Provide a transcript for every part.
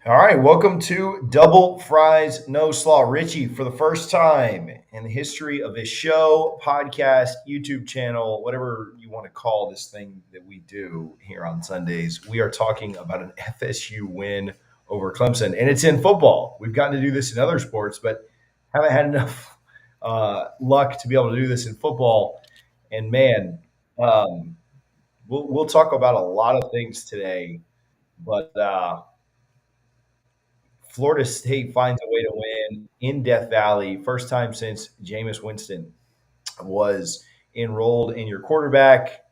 All right, welcome to Double Fries No Slaw. Richie, for the first time in the history of this show, podcast, YouTube channel, whatever you want to call this thing that we do here on Sundays, we are talking about an FSU win over Clemson, and it's in football. We've gotten to do this in other sports, but haven't had enough luck to be able to do this in football. And man, um, we'll talk about a lot of things today, but Florida State finds a way to win in Death Valley. First time since Jameis Winston was enrolled in your quarterback.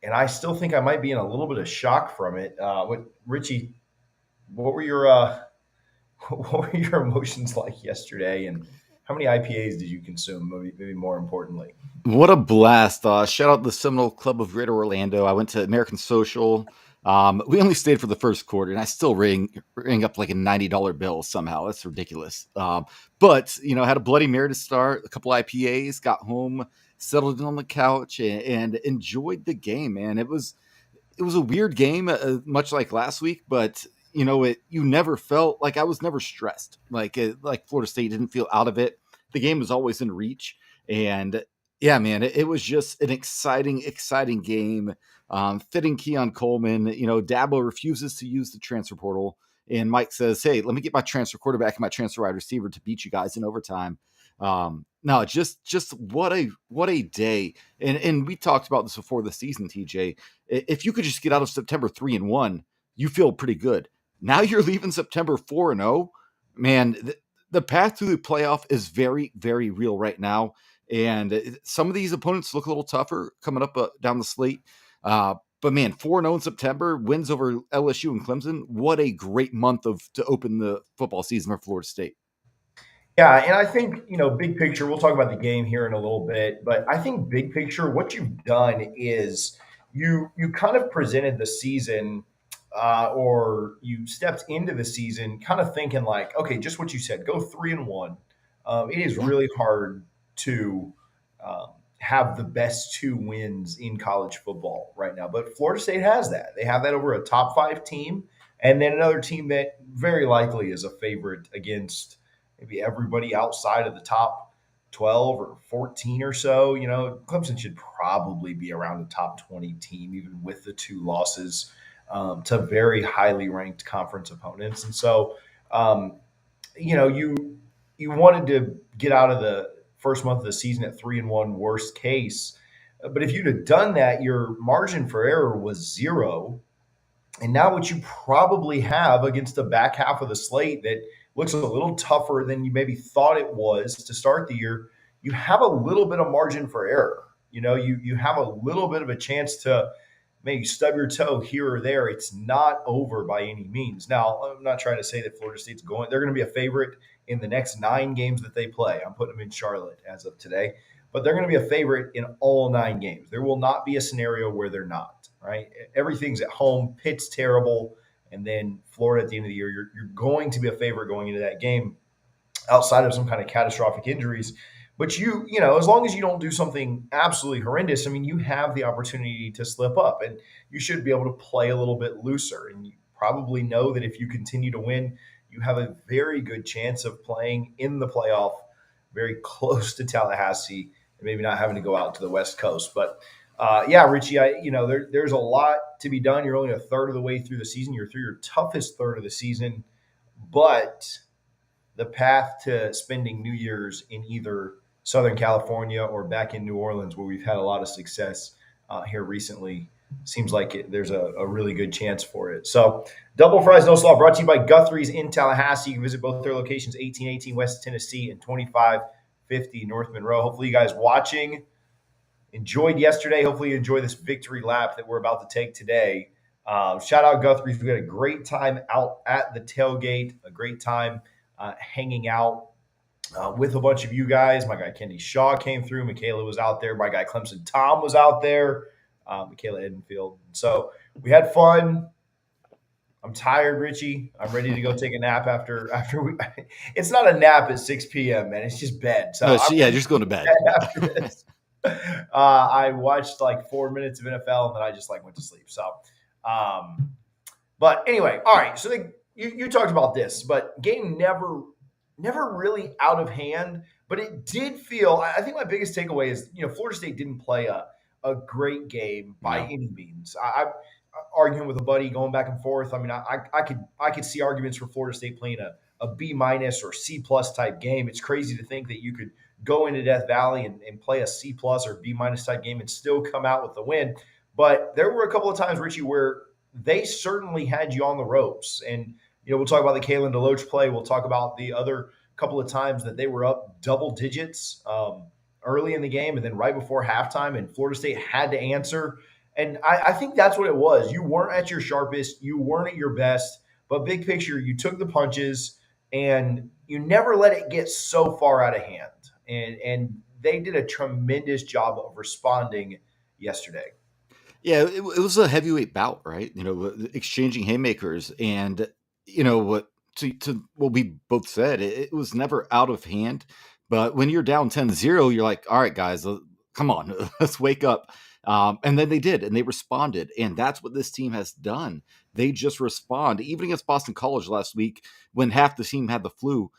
And I still think I might be in a little bit of shock from it. Richie, what were your what were your emotions like yesterday, and how many IPAs did you consume? Maybe more importantly. What a blast. Shout out the Seminole Club of Greater Orlando. I went to American Social. We only stayed for the first quarter, and I still ring up like a $90 bill somehow. That's ridiculous. But had a Bloody Mary to start, a couple IPAs, got home, settled in on the couch, and enjoyed the game. Man, it was a weird game, much like last week, but you never felt like I was never stressed. Like Florida State didn't feel out of it. The game was always in reach, and yeah, man, it was just an exciting game. Fitting Keon Coleman. Dabo refuses to use the transfer portal, and Mike says, "Hey, let me get my transfer quarterback and my transfer wide receiver to beat you guys in overtime." No, just what a day. And we talked about this before the season, TJ. If you could just get out of September 3-1, you feel pretty good. Now you're leaving September 4-0. Man, the path to the playoff is very, very real right now. And some of these opponents look a little tougher coming up down the slate. But man, 4-0 in September, wins over LSU and Clemson. What a great month to open the football season for Florida State. Yeah, and I think, big picture, we'll talk about the game here in a little bit, but I think big picture, what you've done is you kind of presented the season or you stepped into the season kind of thinking like, okay, just what you said, go 3-1. It is Yeah. really hard to have the best two wins in college football right now, but Florida State has that. They have that over a top five team, and then another team that very likely is a favorite against maybe everybody outside of the top 12 or 14 or so. Clemson should probably be around the top 20 team, even with the two losses to very highly ranked conference opponents. And so, um, you wanted to get out of the first month of the season at 3-1, worst case. But if you'd have done that, your margin for error was zero. And now what you probably have against the back half of the slate that looks a little tougher than you maybe thought it was to start the year, you have a little bit of margin for error. You have a little bit of a chance to maybe stub your toe here or there. It's not over by any means. Now, I'm not trying to say that Florida State's they're going to be a favorite in the next 9 games that they play. I'm putting them in Charlotte as of today, but they're going to be a favorite in all 9 games. There will not be a scenario where they're not, right? Everything's at home. Pitt's terrible. And then Florida at the end of the year, you're going to be a favorite going into that game outside of some kind of catastrophic injuries. But as long as you don't do something absolutely horrendous, I mean, you have the opportunity to slip up and you should be able to play a little bit looser. And you probably know that if you continue to win, you have a very good chance of playing in the playoff very close to Tallahassee and maybe not having to go out to the West Coast. But yeah, Richie, there's a lot to be done. You're only a third of the way through the season. You're through your toughest third of the season, but the path to spending New Year's in either Southern California or back in New Orleans, where we've had a lot of success here recently, seems like there's a really good chance for it. So, Double Fries No Slaw brought to you by Guthrie's in Tallahassee. You can visit both their locations, 1818 West Tennessee and 2550 North Monroe. Hopefully, you guys watching enjoyed yesterday. Hopefully, you enjoy this victory lap that we're about to take today. Shout out Guthrie's. We had a great time out at the tailgate, a great time hanging out with a bunch of you guys. My guy Kenny Shaw came through. Michaela was out there. My guy Clemson Tom was out there. Michaela Edenfield. So we had fun. I'm tired, Richie. I'm ready to go take a nap after we. It's not a nap at 6 p.m. man. It's just bed. So Yeah, just going to bed. after this. I watched like 4 minutes of NFL and then I just went to sleep. So, But anyway, all right. So you talked about this, but game never really out of hand. But it did feel. I think my biggest takeaway is Florida State didn't play a great game by No. any means. I'm arguing with a buddy, going back and forth. I mean, I could see arguments for Florida State playing a B minus or C plus type game. It's crazy to think that you could go into Death Valley and play a C plus or B minus type game and still come out with the win. But there were a couple of times, Richie, where they certainly had you on the ropes. And, we'll talk about the Kalen DeLoach play. We'll talk about the other couple of times that they were up double digits early in the game and then right before halftime, and Florida State had to answer. And I think that's what it was. You weren't at your sharpest. You weren't at your best. But big picture, you took the punches and you never let it get so far out of hand. And they did a tremendous job of responding yesterday. Yeah, it was a heavyweight bout, right? Exchanging haymakers, and what to what we both said, it was never out of hand. But when you're down 10-0, you're like, all right, guys, come on, let's wake up. And then they did, and they responded, and that's what this team has done. They just respond. Even against Boston College last week, when half the team had the flu,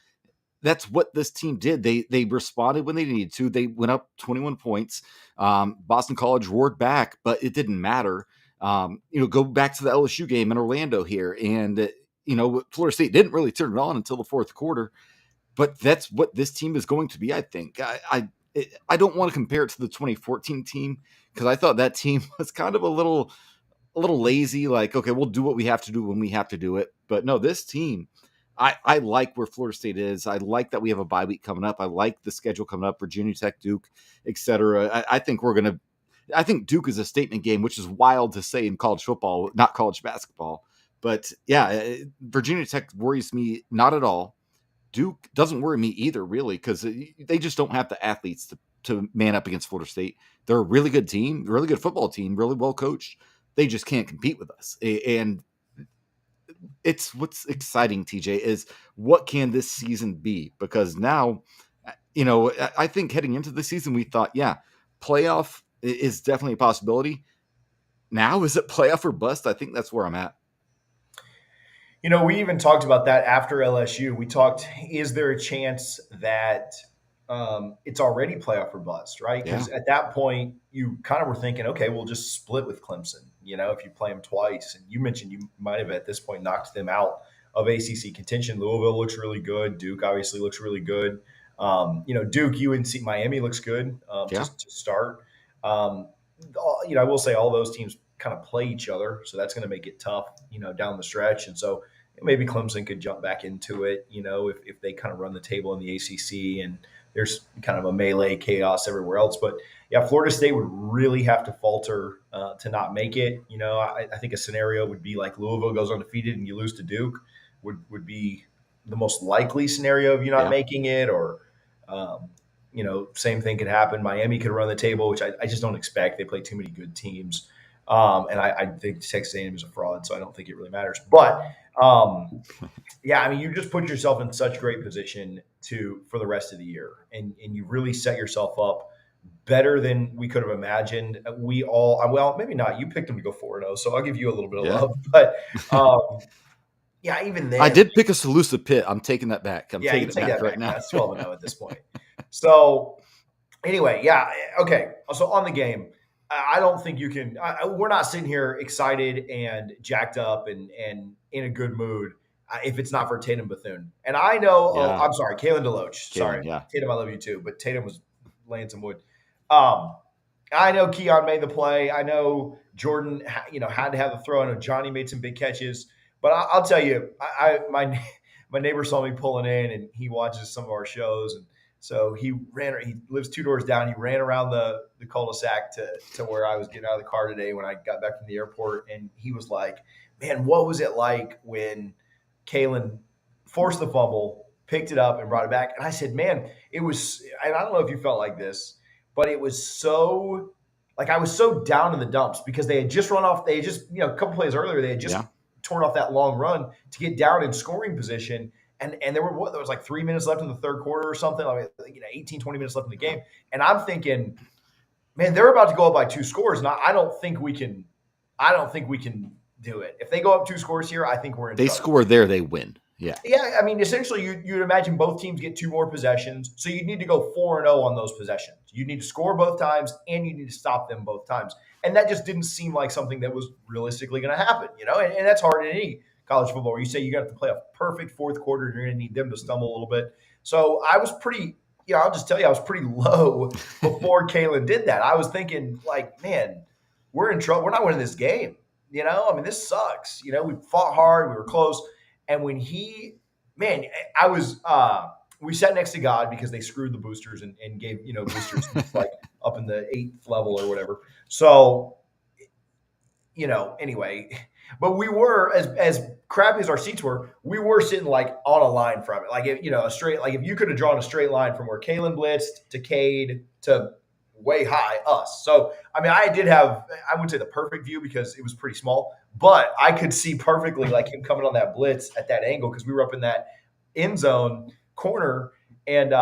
that's what this team did. They responded when they needed to. They went up 21 points. Boston College roared back, but it didn't matter. Go back to the LSU game in Orlando here, and Florida State didn't really turn it on until the fourth quarter. But that's what this team is going to be. I think. I don't want to compare it to the 2014 team because I thought that team was kind of a little lazy. Like, okay, we'll do what we have to do when we have to do it. But no, this team. I like where Florida State is. I like that we have a bye week coming up. I like the schedule coming up, Virginia Tech, Duke, etc. I think I think Duke is a statement game, which is wild to say in college football, not college basketball. But yeah, Virginia Tech worries me not at all. Duke doesn't worry me either, really, because they just don't have the athletes to man up against Florida State. They're a really good team, really good football team, really well coached. They just can't compete with us. And it's what's exciting, TJ, is what can this season be? Because now, I think heading into the season, we thought, yeah, playoff is definitely a possibility. Now, is it playoff or bust? I think that's where I'm at. We even talked about that after LSU. We talked, is there a chance that it's already playoff or bust, right? Yeah. Because at that point, you kind of were thinking, okay, we'll just split with Clemson, if you play them twice. And you mentioned you might have at this point knocked them out of ACC contention. Louisville looks really good. Duke obviously looks really good. Duke, UNC, Miami looks good just to start. I will say all those teams kind of play each other, so that's going to make it tough, down the stretch. And so maybe Clemson could jump back into it, if they kind of run the table in the ACC and there's kind of a melee chaos everywhere else. But yeah, Florida State would really have to falter to not make it. I think a scenario would be like Louisville goes undefeated and you lose to Duke would be the most likely scenario of you not making it, or same thing could happen. Miami could run the table, which I just don't expect. They play too many good teams. And I think Texas A&M is a fraud, so I don't think it really matters. But yeah, I mean, you just put yourself in such great position for the rest of the year, and you really set yourself up better than we could have imagined. Well, maybe not. You picked them to go 4-0, so I'll give you a little bit of love. But yeah, even then, I did pick a Salusa Pit. I'm taking that back. I'm taking you it take back that right back. now. That's 12-0 at this point. So anyway, yeah, okay. So on the game, I don't think you can. We're not sitting here excited and jacked up and in a good mood if it's not for Tatum Bethune. And I know, I'm sorry, Kalen DeLoach. Sorry, yeah. Tatum, I love you too, but Tatum was laying some wood. I know Keon made the play. I know Jordan, had to have the throw. I know Johnny made some big catches. But I'll tell you, my neighbor saw me pulling in, and he watches some of our shows, and so he lives 2 doors down. He ran around the cul-de-sac to where I was getting out of the car today when I got back from the airport. And he was like, man, what was it like when Kalen forced the fumble, picked it up, and brought it back? And I said, man, it was – and I don't know if you felt like this, but it was so – like I was so down in the dumps because they had just run off – they had just – a couple plays earlier, they had just torn off that long run to get down in scoring position. And there was like 3 minutes left in the third quarter or something, 18, 20 minutes left in the game. And I'm thinking, man, they're about to go up by 2 scores. And I don't think we can do it. If they go up 2 scores here, I think we're in They trouble. score there, they win. Yeah. Yeah, I mean, essentially, you'd imagine both teams get 2 more possessions, so you'd need to go 4-0 on those possessions. You need to score both times, and you need to stop them both times. And that just didn't seem like something that was realistically going to happen, and that's hard in any college football where you say you got to play a perfect fourth quarter, and you're going to need them to stumble a little bit. So I was pretty, I'll just tell you, I was pretty low before Kalen did that. I was thinking, like, man, we're in trouble. We're not winning this game. I mean, this sucks. We fought hard, we were close. And when man, I was, we sat next to God because they screwed the boosters and gave, boosters like up in the 8th level or whatever. So, anyway, but we were, as crappy as our seats were, we were sitting like on a line from it. Like, if, a straight, like if you could have drawn a straight line from where Kalen blitzed to Cade to way high us. So, I mean, I wouldn't say the perfect view because it was pretty small, but I could see perfectly like him coming on that blitz at that angle because we were up in that end zone corner. And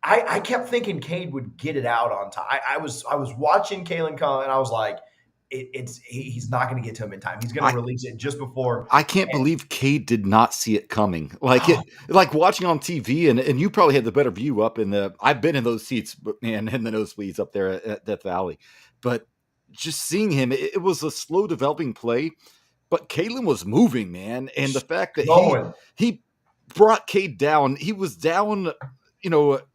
I kept thinking Cade would get it out on time. I was watching Kalen come and I was like, he's not going to get to him in time. He's going to release it just before. I can't believe Cade did not see it coming. Like watching on TV, and you probably had the better view up in the. I've been in those seats, man, in the nosebleeds up there at Death Valley, but just seeing him, it was a slow developing play, but Kalen was moving, man, and the fact that he brought Cade down, he was down.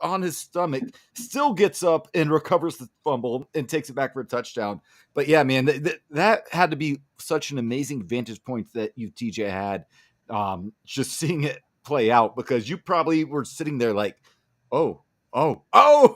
On his stomach, still gets up and recovers the fumble and takes it back for a touchdown. But yeah, man, that had to be such an amazing vantage point that you, TJ, had just seeing it play out because you probably were sitting there like, oh,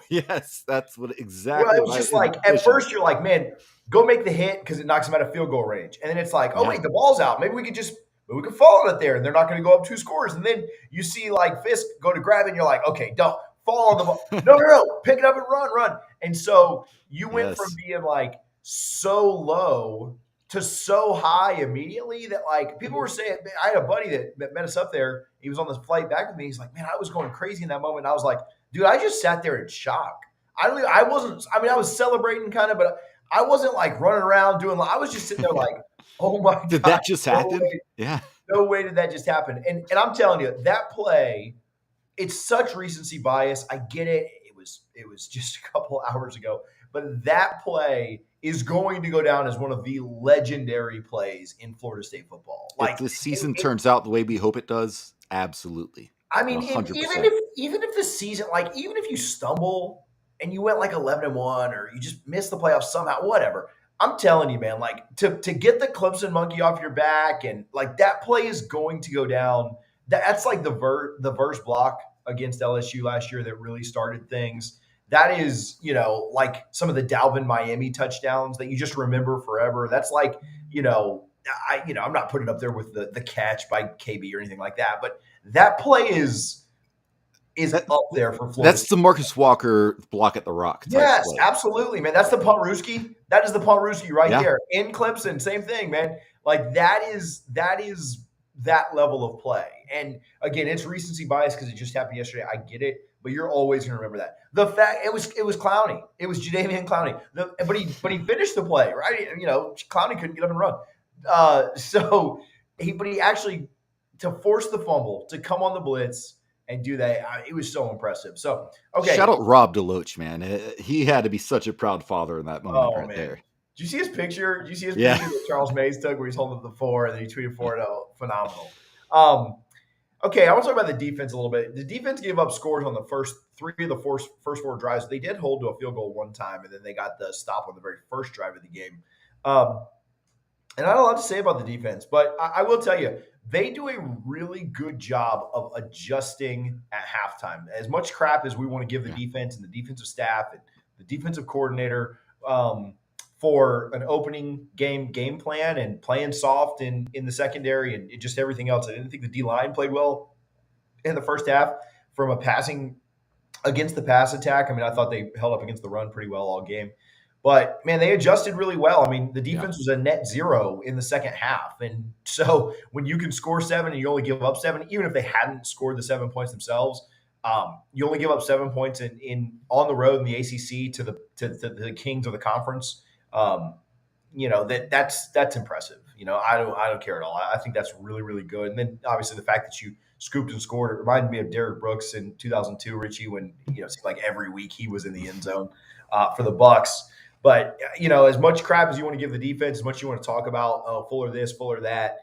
yes, that's exactly. Well, it was just like at first you're like, man, go make the hit because it knocks him out of field goal range, and then it's like, wait, the ball's out. Maybe we could fall on it there, and they're not going to go up 2 scores. And then you see like Fisk go to grab it, and you're like, okay, don't fall on the ball. No, pick it up and run. And so you went from being like so low to so high immediately that like people were saying, I had a buddy that met us up there. He was on the flight back with me. He's like, man, I was going crazy in that moment. And I was like, dude, I just sat there in shock. I was celebrating kind of, but I wasn't like running around doing, I was just sitting there like, oh my God. Did that just happen? Yeah. No way did that just happen. And I'm telling you, that play, it's such recency bias. I get it. It was just a couple hours ago. But that play is going to go down as one of the legendary plays in Florida State football. Like if the season turns out the way we hope it does, absolutely. I mean, even if the season, like even if you stumble and you went like 11-1 or you just missed the playoffs somehow, whatever. I'm telling you, man, like to get the Clemson monkey off your back and like that play is going to go down. That's like the verse block against LSU last year that really started things. That is, like some of the Dalvin Miami touchdowns that you just remember forever. That's like, I'm not putting it up there with the catch by KB or anything like that, but that play is up there for Florida. That's the Marcus Walker block at the Rock. Yes, absolutely, man. That's the Pontrooski. That is the Pontrooski right there in Clemson. Same thing, man. Like that is that level of play. And again, it's recency bias because it just happened yesterday. I get it, but you're always going to remember that. The fact it was Clowney. It was Jadeveon Clowney. But he finished the play, right? Clowney couldn't get up and run. But he actually to force the fumble, to come on the blitz and do that, it was so impressive. So, okay. Shout out Rob DeLoach, man. He had to be such a proud father in that moment there. Did you see his picture? Did you see his picture that Charles Mays took where he's holding up the 4 and then he tweeted 4-0? Phenomenal. Okay, I want to talk about the defense a little bit. The defense gave up scores on the first 3 of the first 4 drives. They did hold to a field goal one time, and then they got the stop on the very first drive of the game. And I don't have a lot to say about the defense, but I will tell you, they do a really good job of adjusting at halftime. As much crap as we want to give the defense and the defensive staff and the defensive coordinator for an opening game plan and playing soft in the secondary and just everything else. I didn't think the D-line played well in the first half from a passing against the pass attack. I mean, I thought they held up against the run pretty well all game. But, man, they adjusted really well. I mean, the defense was a net 0 in the second half. And so when you can score 7 and you only give up 7, even if they hadn't scored the 7 points themselves, you only give up 7 points on the road in the ACC to the kings of the conference. that's impressive. I don't care at all. I think that's really, really good. And then obviously the fact that you scooped and scored, it reminded me of Derek Brooks in 2002, Richie, when it seemed like every week he was in the end zone for the Bucks. But as much crap as you want to give the defense, as much you want to talk about, oh, Fuller this, Fuller that.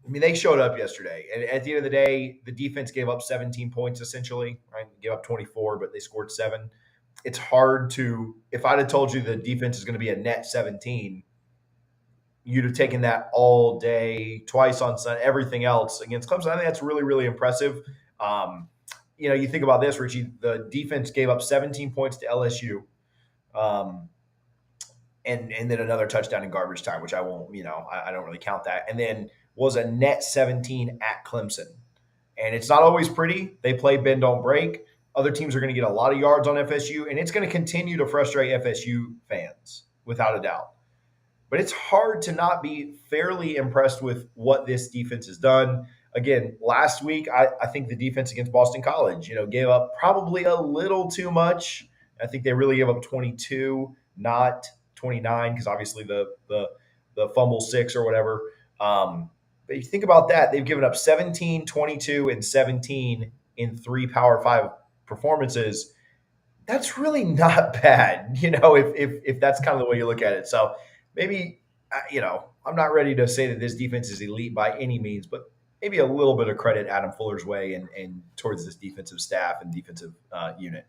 I mean, they showed up yesterday, and at the end of the day, the defense gave up 17 points essentially. Right, gave up 24, but they scored 7. It's hard to. If I'd have told you the defense is going to be a net 17, you'd have taken that all day, twice on Sunday, everything else against Clemson. I think that's really, really impressive. You think about this, Richie. The defense gave up 17 points to LSU. And then another touchdown in garbage time, which I won't, I don't really count that. And then was a net 17 at Clemson. And it's not always pretty. They play bend, don't break. Other teams are going to get a lot of yards on FSU, and it's going to continue to frustrate FSU fans, without a doubt. But it's hard to not be fairly impressed with what this defense has done. Again, last week, I think the defense against Boston College, gave up probably a little too much. I think they really gave up 22, not 29, because obviously the fumble 6 or whatever. But you think about that, they've given up 17, 22, and 17 in 3 Power 5 performances. That's really not bad, if that's kind of the way you look at it. So maybe, I'm not ready to say that this defense is elite by any means, but maybe a little bit of credit Adam Fuller's way and towards this defensive staff and defensive unit.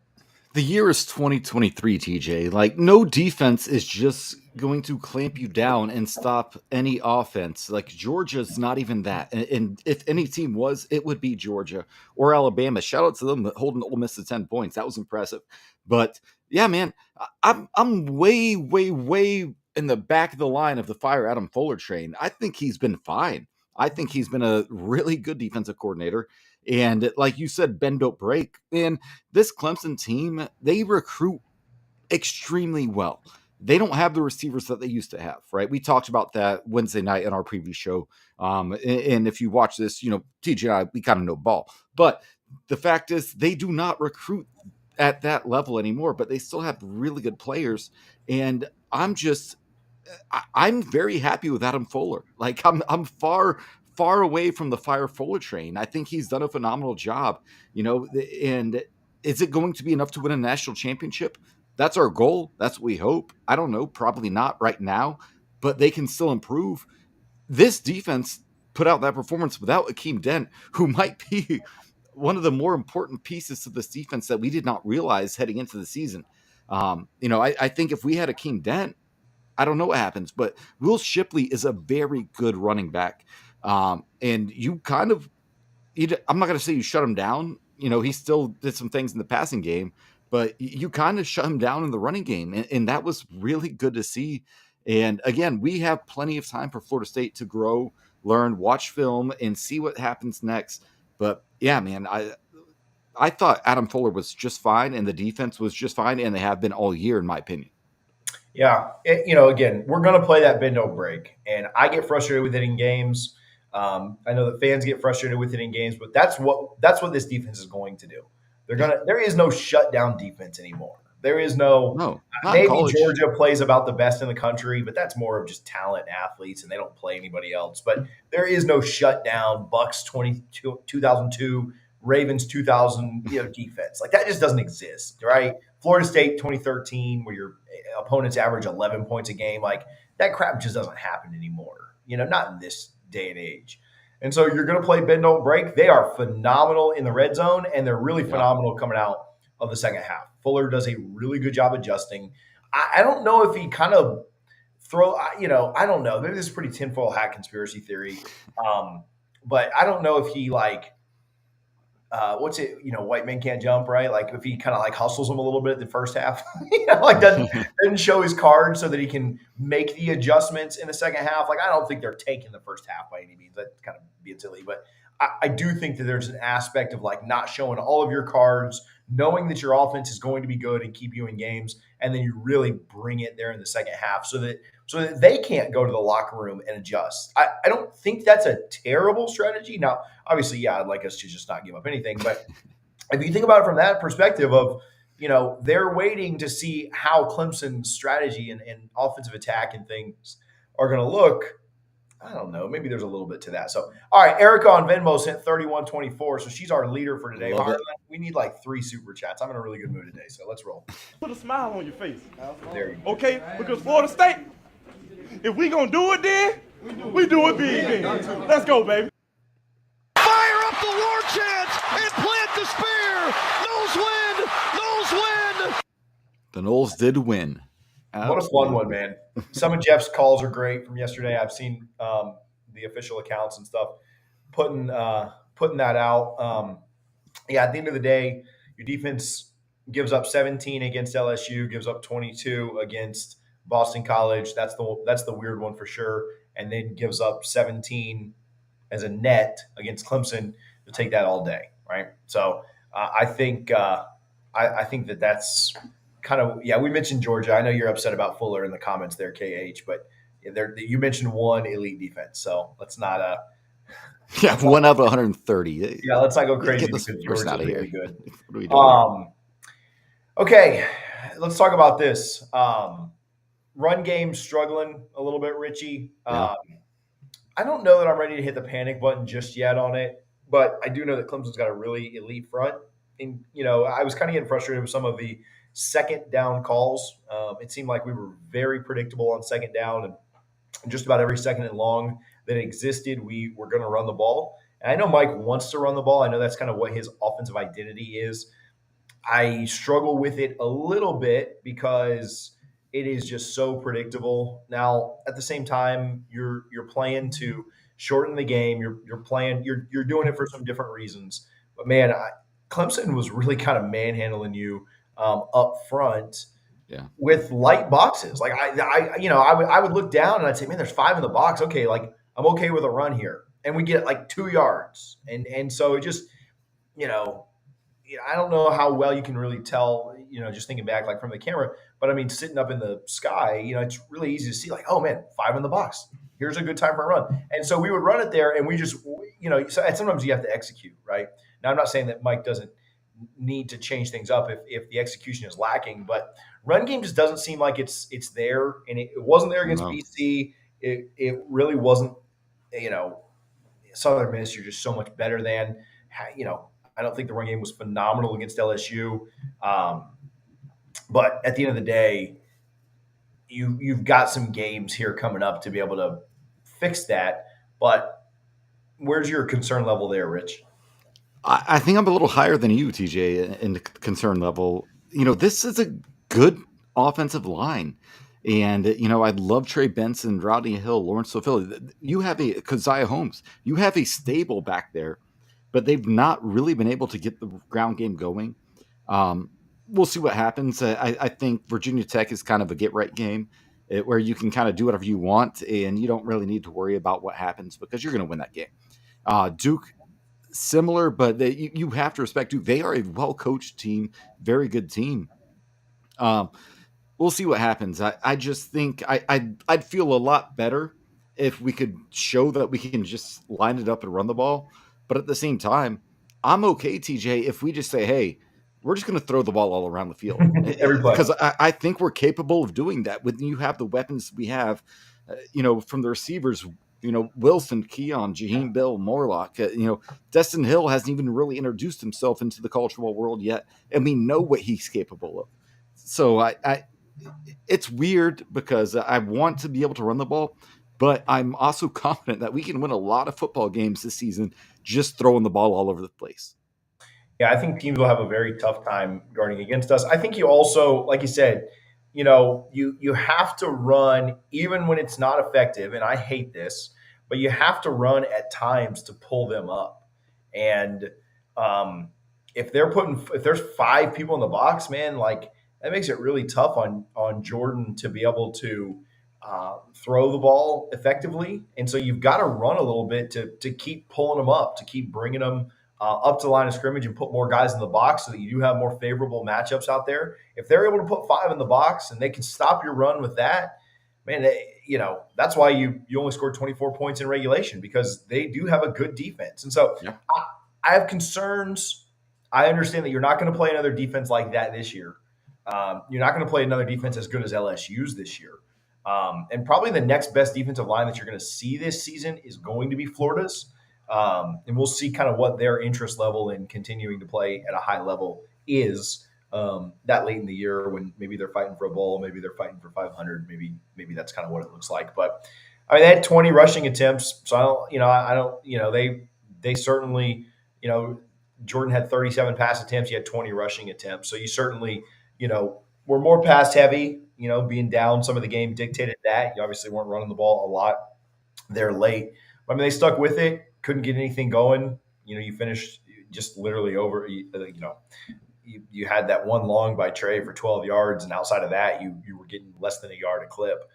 The year is 2023, TJ. Like, no defense is just going to clamp you down and stop any offense. Like, Georgia's not even that. And if any team was, it would be Georgia or Alabama. Shout out to them holding Ole Miss to 10 points. That was impressive. But yeah, man, I'm way, way, way in the back of the line of the fire Adam Fuller train. I think he's been fine. I think he's been a really good defensive coordinator. And like you said, bend don't break. And this Clemson team, they recruit extremely well. They don't have the receivers that they used to have, right? We talked about that Wednesday night in our preview show. And if you watch this, TJ and I, we kind of know ball. But the fact is, they do not recruit at that level anymore, but they still have really good players. And I'm very happy with Adam Fuller. Like, I'm far away from the fire Fuller train. I think he's done a phenomenal job, and is it going to be enough to win a national championship? That's our goal. That's what we hope. I don't know, probably not right now, but they can still improve. This defense put out that performance without Akeem Dent, who might be one of the more important pieces to this defense that we did not realize heading into the season. I think if we had Akeem Dent, I don't know what happens, but Will Shipley is a very good running back. And you kind of, I'm not going to say you shut him down. He still did some things in the passing game, but you kind of shut him down in the running game. And that was really good to see. And again, we have plenty of time for Florida State to grow, learn, watch film, and see what happens next. But yeah, man, I thought Adam Fuller was just fine and the defense was just fine. And they have been all year, in my opinion. Yeah. Again, we're going to play that bend don't break. And I get frustrated with it in games. I know that fans get frustrated with it in games, but that's what this defense is going to do. There is no shutdown defense anymore. There is no maybe Georgia plays about the best in the country, but that's more of just talent athletes and they don't play anybody else. But there is no shutdown Bucks 2002, Ravens 2000 defense. Like, that just doesn't exist, right? Florida State 2013, where your opponents average 11 points a game, like, that crap just doesn't happen anymore. Not in this day and age. And so you're going to play bend don't break. They are phenomenal in the red zone, and they're really phenomenal coming out of the second half. Fuller does a really good job adjusting. I don't know if he kind of I don't know. Maybe this is pretty tinfoil hat conspiracy theory. But I don't know if he white men can't jump, right? Like, if he kind of hustles him a little bit in the first half, doesn't show his card so that he can make the adjustments in the second half. Like, I don't think they're taking the first half by any means. That's kind of being silly, but I do think that there's an aspect of not showing all of your cards, knowing that your offense is going to be good and keep you in games, and then you really bring it there in the second half so that they can't go to the locker room and adjust. I don't think that's a terrible strategy. Now, obviously, I'd like us to just not give up anything. But if you think about it from that perspective of, they're waiting to see how Clemson's strategy and offensive attack and things are going to look. I don't know. Maybe there's a little bit to that. So, all right, Erica on Venmo sent 3124. So she's our leader for today. Love it. We need like 3 super chats. I'm in a really good mood today. So let's roll. Put a smile on your face. There you go. Okay? Because Florida State, if we going to do it then, we do it big then. Let's go, baby. Fire up the war chant and plant the spear. Noles win. Noles win. The Noles did win. What a fun one, man. Some of Jeff's calls are great from yesterday. I've seen the official accounts and stuff putting that out. At the end of the day, your defense gives up 17 against LSU, gives up 22 against Boston College. That's the weird one for sure. And then gives up 17 as a net against Clemson. To take that all day, right? So I think that's kind of, we mentioned Georgia. I know you're upset about Fuller in the comments there, KH, but you mentioned one elite defense, so let's not. One out of 130. Yeah, let's not go crazy Get this because person out Georgia's of here. really good. What are we doing? Okay, let's talk about this. Run game struggling a little bit, Richie. Yeah. I don't know that I'm ready to hit the panic button just yet on it, but I do know that Clemson's got a really elite front. And, I was kind of getting frustrated with some of the second down calls. It seemed like we were very predictable on second down, and just about every second and long that existed, we were going to run the ball. And I know Mike wants to run the ball. I know that's kind of what his offensive identity is. I struggle with it a little bit because it is just so predictable. Now, at the same time, you're playing to shorten the game. You're doing it for some different reasons. But man, Clemson was really kind of manhandling you up front with light boxes. Like I would look down and I'd say, man, there's 5 in the box. Okay, like I'm okay with a run here, and we get like 2 yards, and so it just I don't know how well you can really tell, just thinking back like from the camera, but I mean, sitting up in the sky, it's really easy to see like, oh man, 5 in the box. Here's a good time for a run. And so we would run it there, and we just, and sometimes you have to execute, right? Now, I'm not saying that Mike doesn't need to change things up if the execution is lacking, but run game just doesn't seem like it's there, and it wasn't there against BC. It really wasn't, Southern Miss, you're just so much better than, I don't think the run game was phenomenal against LSU. But at the end of the day, you've got some games here coming up to be able to fix that. But where's your concern level there, Rich? I think I'm a little higher than you, TJ, in the concern level. This is a good offensive line. And, I love Trey Benson, Rodney Hill, Lawrence Sofili. You have Keziah Holmes. You have a stable back there, but they've not really been able to get the ground game going. We'll see what happens. I think Virginia Tech is kind of a get-right game where you can kind of do whatever you want, and you don't really need to worry about what happens because you're going to win that game. Duke, similar, but you have to respect Duke. They are a well-coached team, very good team. We'll see what happens. I just think I'd feel a lot better if we could show that we can just line it up and run the ball. But at the same time, I'm okay, TJ, if we just say, hey, we're just going to throw the ball all around the field. Because I think we're capable of doing that when you have the weapons we have, from the receivers, Wilson, Keon, Jaheim Bell, Morlock. Destin Hill hasn't even really introduced himself into the college football world yet, and we know what he's capable of. So it's weird because I want to be able to run the ball, but I'm also confident that we can win a lot of football games this season just throwing the ball all over the place. Yeah, I think teams will have a very tough time guarding against us. I think you also, like you said, you have to run even when it's not effective, and I hate this, but you have to run at times to pull them up. And if there's 5 people in the box, man, like that makes it really tough on Jordan to be able to throw the ball effectively. And so you've got to run a little bit to keep pulling them up, to keep bringing them up to the line of scrimmage and put more guys in the box so that you do have more favorable matchups out there. If they're able to put 5 in the box and they can stop your run with that, man, that's why you only scored 24 points in regulation, because they do have a good defense. And so I have concerns I understand that you're not going to play another defense like that this year. You're not going to play another defense as good as LSU's this year. And probably the next best defensive line that you're going to see this season is going to be Florida's. And we'll see kind of what their interest level in continuing to play at a high level is that late in the year when maybe they're fighting for a bowl, maybe they're fighting for 500, maybe that's kind of what it looks like. But I mean, they had 20 rushing attempts, so I don't, they certainly, Jordan had 37 pass attempts, he had 20 rushing attempts, so you certainly, were more pass heavy. Being down some of the game dictated that. You obviously weren't running the ball a lot there late. But, I mean, they stuck with it, couldn't get anything going. You finished just literally over, you had that one long by Trey for 12 yards, and outside of that, you were getting less than a yard a clip.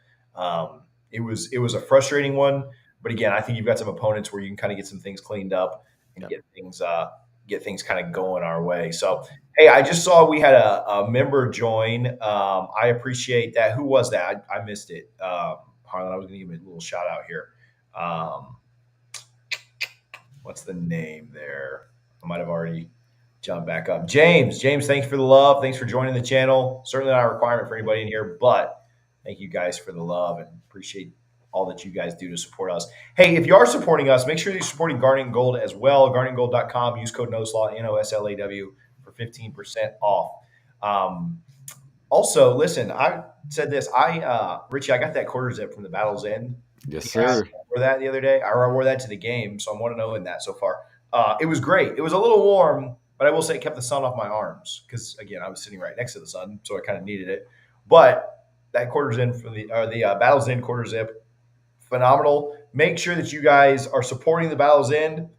It was a frustrating one, but again, I think you've got some opponents where you can kind of get some things cleaned up and get things kind of going our way. So, hey, I just saw we had a member join. I appreciate that. Who was that? I missed it. Harlan, I was going to give him a little shout out here. What's the name there? I might have already jumped back up. James, thanks for the love. Thanks for joining the channel. Certainly not a requirement for anybody in here, but thank you guys for the love and appreciate all that you guys do to support us. Hey, if you are supporting us, make sure you're supporting Garnet and Gold as well. GarnetandGold.com. Use code NOSLAW, NOSLAW, for 15% off. Also, listen, I said this. Richie, I got that quarter zip from the Battle's End. Yes, sir. I wore that the other day. I wore that to the game, so I'm 1-0 in that so far. It was great. It was a little warm, but I will say it kept the sun off my arms because, again, I was sitting right next to the sun, so I kind of needed it. But that quarters in for the Battle's End quarter zip, phenomenal. Make sure that you guys are supporting the Battle's End.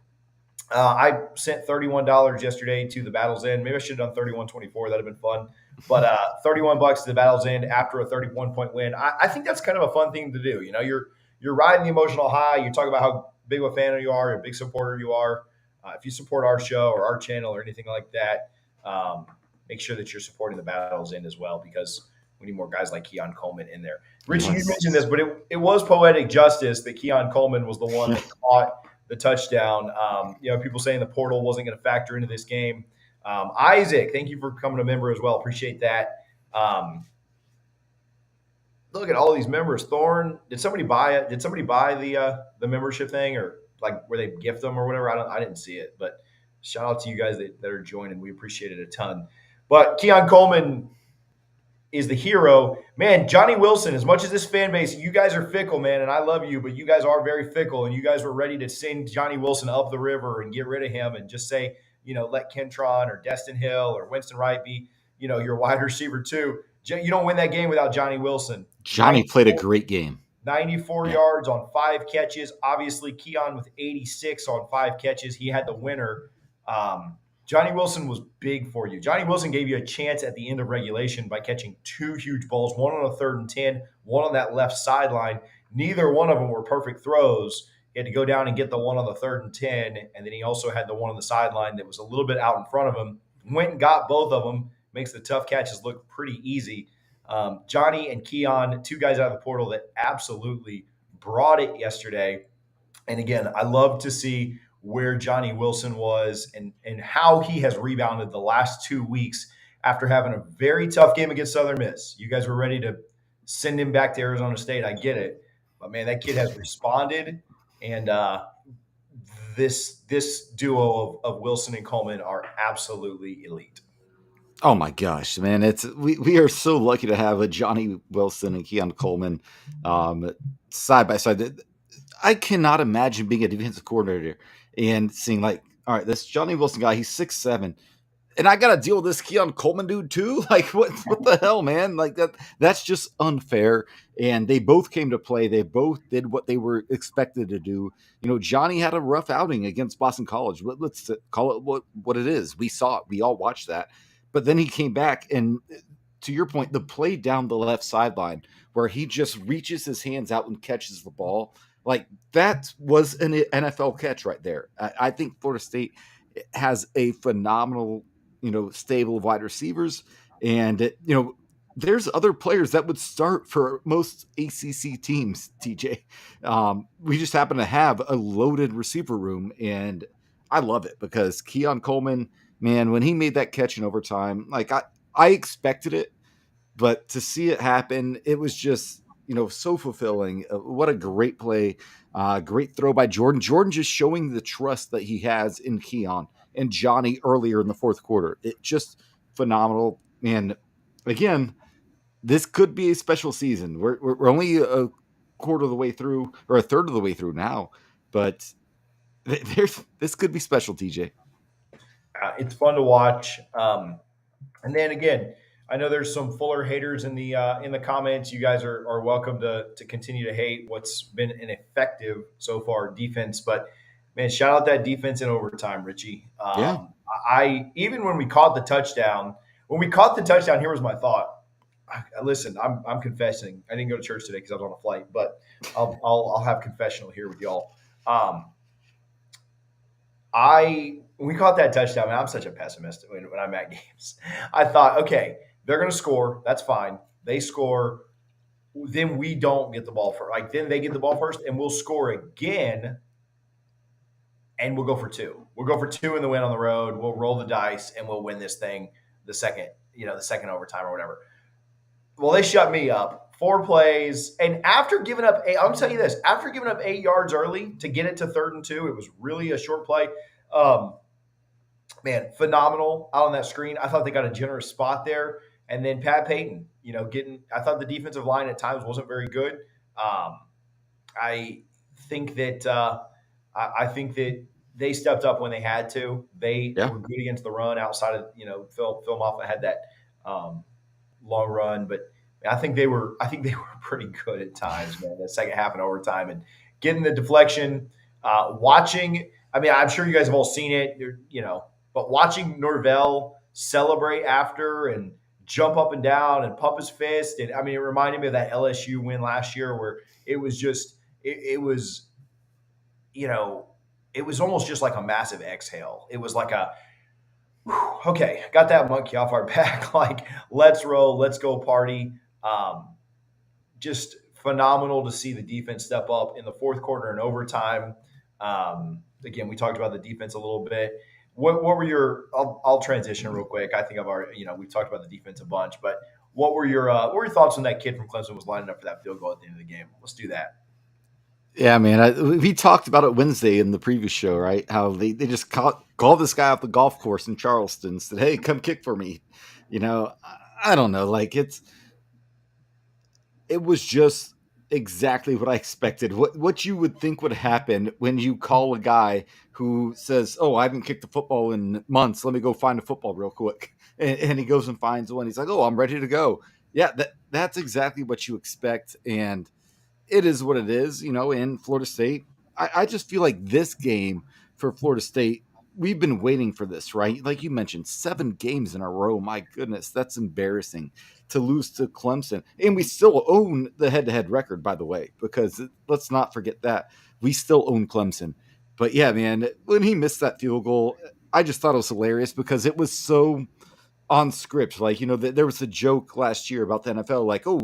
I sent $31 yesterday to the Battle's End. Maybe I should have done $31.24. That'd have been fun. But $31 to the Battle's End after a 31-point win. I think that's kind of a fun thing to do. You're riding the emotional high. You talk about how big of a fan you are, a big supporter you are. If you support our show or our channel or anything like that, make sure that you're supporting the Battle's End as well because we need more guys like Keon Coleman in there. Richie, you mentioned this, but it was poetic justice that Keon Coleman was the one that caught the touchdown. People saying the portal wasn't going to factor into this game. Isaac, thank you for becoming a member as well. Appreciate that. Look at all these members. Thorn, did somebody buy it? Did somebody buy the membership thing or like where they gift them or whatever? I didn't see it, but shout out to you guys that are joining. We appreciate it a ton. But Keon Coleman is the hero. Man, Johnny Wilson, as much as this fan base, you guys are fickle, man, and I love you, but you guys are very fickle, and you guys were ready to send Johnny Wilson up the river and get rid of him and just say, let Kentron or Destin Hill or Winston Wright be, your wide receiver too. You don't win that game without Johnny Wilson. Johnny played a great game. 94 yards on 5 catches. Obviously, Keon with 86 on 5 catches. He had the winner. Johnny Wilson was big for you. Johnny Wilson gave you a chance at the end of regulation by catching 2 huge balls, one on a 3rd and 10, one on that left sideline. Neither one of them were perfect throws. He had to go down and get the one on the 3rd and 10, and then he also had the one on the sideline that was a little bit out in front of him. Went and got both of them. Makes the tough catches look pretty easy. Johnny and Keon, 2 guys out of the portal that absolutely brought it yesterday. And again, I love to see where Johnny Wilson was and how he has rebounded the last 2 weeks after having a very tough game against Southern Miss. You guys were ready to send him back to Arizona State. I get it. But, man, that kid has responded. And this duo of Wilson and Coleman are absolutely elite. Oh my gosh, man! We are so lucky to have a Johnny Wilson and Keon Coleman side by side. I cannot imagine being a defensive coordinator and seeing all right, this Johnny Wilson guy, he's 6'7", and I got to deal with this Keon Coleman dude too. Like what the hell, man? Like that's just unfair. And they both came to play. They both did what they were expected to do. Johnny had a rough outing against Boston College. Let's call it what it is. We saw it. We all watched that. But then he came back, and to your point, the play down the left sideline where he just reaches his hands out and catches the ball, like that was an NFL catch right there. I think Florida State has a phenomenal, stable of wide receivers, and there's other players that would start for most ACC teams. TJ, we just happen to have a loaded receiver room, and I love it because Keon Coleman man, when he made that catch in overtime, like I expected it, but to see it happen, it was just, so fulfilling. What a great play. Great throw by Jordan. Jordan just showing the trust that he has in Keon and Johnny earlier in the fourth quarter. It just phenomenal. And again, this could be a special season. We're only a quarter of the way through, or a third of the way through now, but this could be special, TJ. It's fun to watch. And then again, I know there's some Fuller haters in the comments. You guys are welcome to continue to hate what's been an effective so far defense. But man, shout out that defense in overtime, Richie. Yeah. I even when we caught the touchdown, here was my thought. Listen, I'm confessing. I didn't go to church today because I was on a flight, but I'll have confessional here with y'all. When we caught that touchdown, man, I'm such a pessimist when I'm at games. I thought, okay, they're going to score. That's fine. They score. Then we don't get the ball first. Like, then they get the ball first, and we'll score again, and we'll go for two. We'll go for two in the win on the road. We'll roll the dice, and we'll win this thing the second overtime or whatever. Well, they shut me up. 4 plays. And after giving up I'm telling you this, after giving up 8 yards early to get it to 3rd and 2, it was really a short play. Man, phenomenal out on that screen. I thought they got a generous spot there. And then Pat Payton, I thought the defensive line at times wasn't very good. I think that they stepped up when they had to. They were good against the run outside of, Phil Moffitt had that long run, but I think they were pretty good at times, man. The second half and overtime and getting the deflection, watching. I mean, I'm sure you guys have all seen it, but watching Norvell celebrate after and jump up and down and pump his fist, and I mean, it reminded me of that LSU win last year where it was just it was almost just like a massive exhale. It was like a okay, got that monkey off our back. Like, let's roll, let's go party. Just phenomenal to see the defense step up in the fourth quarter and overtime. Again, we talked about the defense a little bit. What were your? I'll transition real quick. I think I've already, we've talked about the defense a bunch, but what were your thoughts when that kid from Clemson was lining up for that field goal at the end of the game? Let's do that. Yeah, man. We talked about it Wednesday in the previous show, right? How they just called this guy off the golf course in Charleston, said, "Hey, come kick for me." I don't know. Like it was just exactly what I expected. What you would think would happen when you call a guy who says, "Oh, I haven't kicked a football in months. Let me go find a football real quick," and he goes and finds one. He's like, "Oh, I'm ready to go." Yeah, that's exactly what you expect, and it is what it is, in Florida State. I just feel like this game for Florida State, we've been waiting for this, right? Like you mentioned, 7 games in a row. My goodness, that's embarrassing to lose to Clemson. And we still own the head-to-head record, by the way, because let's not forget that. We still own Clemson. But yeah, man, when he missed that field goal, I just thought it was hilarious because it was so on script. Like, there was a joke last year about the NFL, like, oh,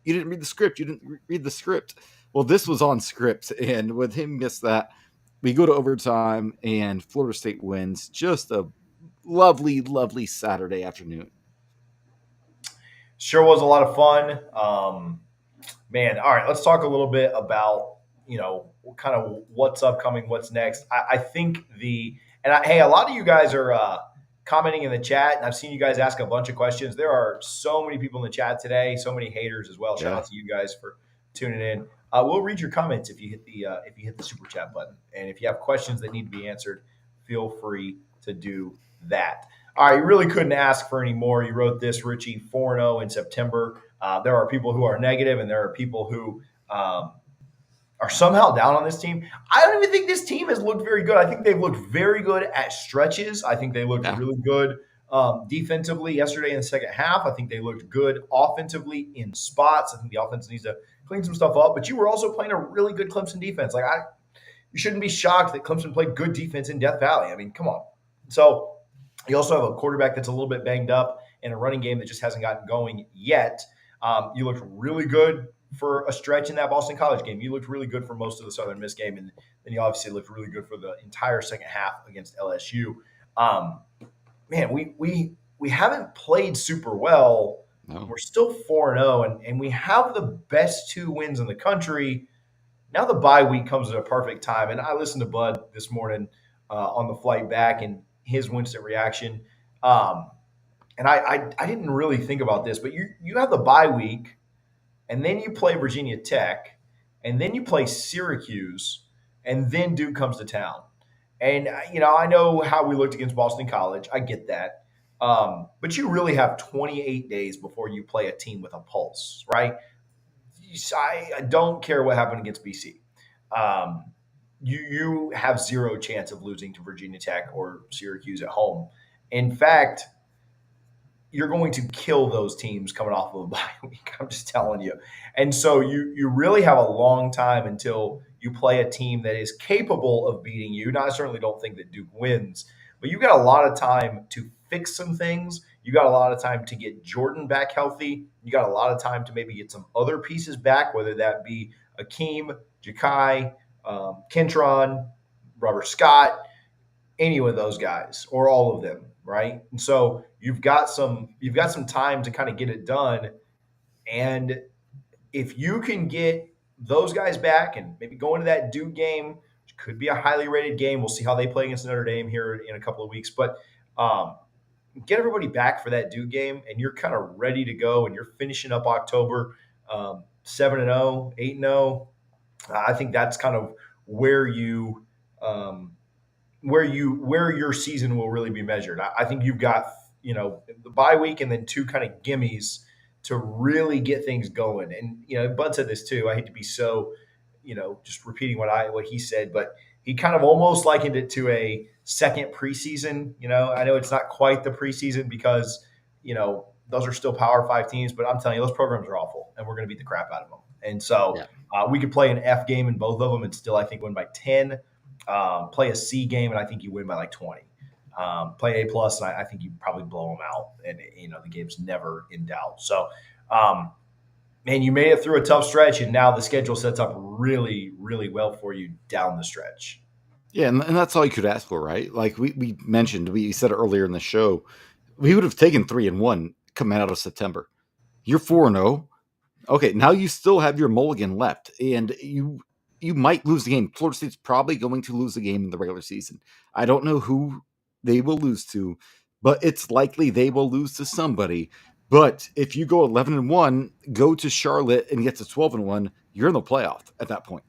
you didn't read the script. You didn't read the script. Well, this was on script. And with him miss that, we go to overtime and Florida State wins. Just a lovely, lovely Saturday afternoon. Sure was a lot of fun. Man, all right, let's talk a little bit about, kind of what's upcoming, what's next. I think hey, a lot of you guys are commenting in the chat, and I've seen you guys ask a bunch of questions. There are so many people in the chat today, so many haters as well. Shout out to you guys for tuning in. We'll read your comments if you hit the super chat button, and if you have questions that need to be answered, feel free to do that. All right, you really couldn't ask for any more. You wrote this, Richie, 4-0 in September. There are people who are negative, and there are people who are somehow down on this team. I don't even think this team has looked very good. I think they've looked very good at stretches. I think they looked really good defensively yesterday in the second half. I think they looked good offensively in spots. I think the offense needs to clean some stuff up. But you were also playing a really good Clemson defense. You shouldn't be shocked that Clemson played good defense in Death Valley. I mean, come on. So you also have a quarterback that's a little bit banged up and a running game that just hasn't gotten going yet. You looked really good for a stretch in that Boston College game. You looked really good for most of the Southern Miss game, and then you obviously looked really good for the entire second half against LSU. Um, man, we haven't played super well. No. We're still 4-0, and we have the best 2 wins in the country. Now the bye week comes at a perfect time. And I listened to Bud this morning on the flight back and his instant reaction. And I didn't really think about this, but you have the bye week, and then you play Virginia Tech, and then you play Syracuse, and then Duke comes to town. And I know how we looked against Boston College. I get that. But you really have 28 days before you play a team with a pulse, right? I don't care what happened against BC. Um, you have zero chance of losing to Virginia Tech or Syracuse at home. In fact, you're going to kill those teams coming off of a bye week. I'm just telling you. And so you really have a long time until you play a team that is capable of beating you. Now, I certainly don't think that Duke wins, but you've got a lot of time to fix some things. You got a lot of time to get Jordan back healthy. You got a lot of time to maybe get some other pieces back, whether that be Akeem, Jakai, Kentron, Robert Scott, any of those guys or all of them, right? And so you've got some time to kind of get it done. And if you can get those guys back and maybe go into that Duke game, which could be a highly rated game. We'll see how they play against Notre Dame here in a couple of weeks. But get everybody back for that Duke game, and you're kind of ready to go, and you're finishing up October 7-0, 8-0. I think that's kind of where you where your season will really be measured. I think you've got the bye week and then 2 kind of gimmies to really get things going. And Bud said this too. I hate to be so just repeating what he said, but he kind of almost likened it to a second preseason. I know it's not quite the preseason because those are still Power 5 teams, but I'm telling you, those programs are awful, and we're going to beat the crap out of them. And so we could play an F game in both of them and still, I think, win by 10. Play a C game, and I think you win by like 20. Play A plus, and I think you probably blow them out, and the game's never in doubt. So, man, you made it through a tough stretch, and now the schedule sets up really, really well for you down the stretch. Yeah, and that's all you could ask for, right? Like we mentioned, we said earlier in the show, we would have taken 3-1 coming out of September. You're 4-0. Okay, now you still have your mulligan left, and you might lose the game. Florida State's probably going to lose the game in the regular season. I don't know who they will lose to, but it's likely they will lose to somebody. But if you go 11-1, go to Charlotte and get to 12-1, you're in the playoff at that point.